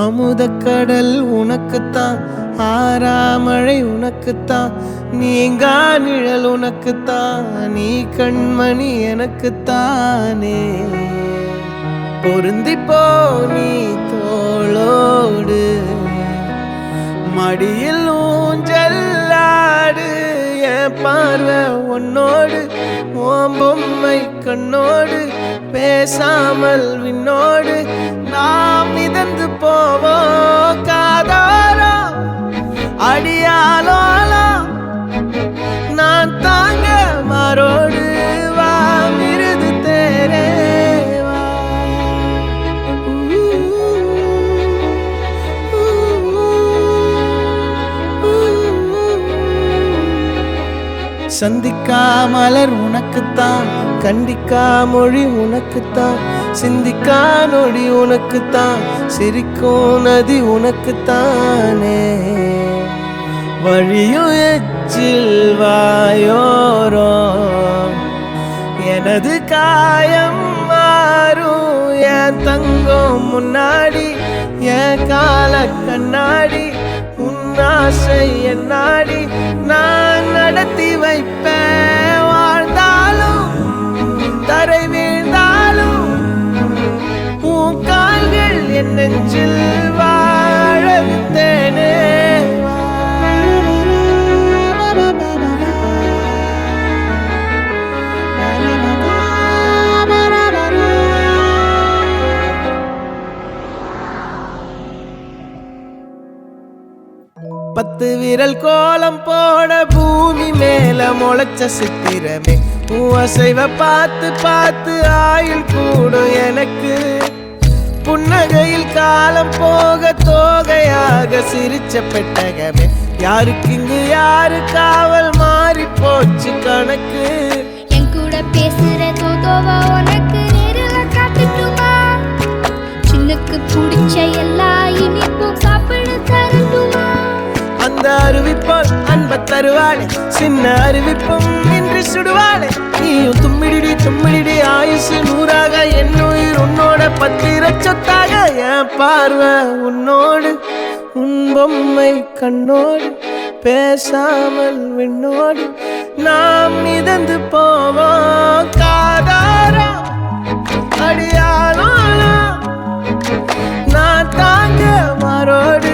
அமுதக்கடல் உனக்குத்தான், ஆறாமழை உனக்குத்தான், நீங்கா நிழல் உனக்குத்தான், நீ கண்மணி எனக்குத்தானே. பொருந்திப்போ நீ தோளோடு, மடியில் ஊஞ்சல்லாடு, என் பார்வை உன்னோடு, ஓம் பொம்மை கண்ணோடு, பேசாமல் விண்ணோடு நாம் மிதந்து போவோம் காதாரோ அடியாலோலோ. நான் தாங்க மாறோடு வா மிருது தேரே வா. சந்திக்கா மலர் உனக்குத்தான், கண்டிக்கா மொழி உனக்குத்தான், சிந்திக்கா நொடி உனக்குத்தான், சிரிக்கும் நதி உனக்குத்தானே. வழியும் எச்சில் வாயோரம் எனது காயம் மாறும், என் தங்கம் முன்னாடி என் கால கண்ணாடி, உன்னாசை என் நாடி நான் நடத்தி வைப்பேன். வாழ்ந்தாலும் தரை வீழ்ந்தாலும் உன் கால்கள் என் நெஞ்சில் வாழ விட்டேனே. பத்து விரல் கோலம் போட பூமி மேல முளைச்ச சித்திரமே, அசைவ பார்த்து பார்த்து ஆயுள் கூடும் எனக்கு. புன்னகையில் காலம் போக தோகையாக சிரிச்ச பெட்டகமே, யாருக்கு இங்கு யாரு காவல் மாறி போச்சு கணக்கு. என் கூட பேசுற தோதோவா உனக்கு நேரில் காட்டுட்டுமா, சின்னுக்கு பிடிச்ச எல்லா இனிப்பும் சாப்பிட தரட்டுமா. அந்த அறிவிப்பால் அன்ப தருவாளே, சின்ன அறிவிப்பும் இன்று சுடுவாளே. நீயும் தும்மிடி தும்மிடி ஆயுசு நூறாக, என் உயிர் உன்னோட பத்திர சொத்தாக. என் பார்வை உன்னோடு, உன் பொம்மை கண்ணோடு, பேசாமல் விண்ணோடு நாம் மிதந்து போவோம் காதாரா அடியானோ. நான் தாங்க மாறோடு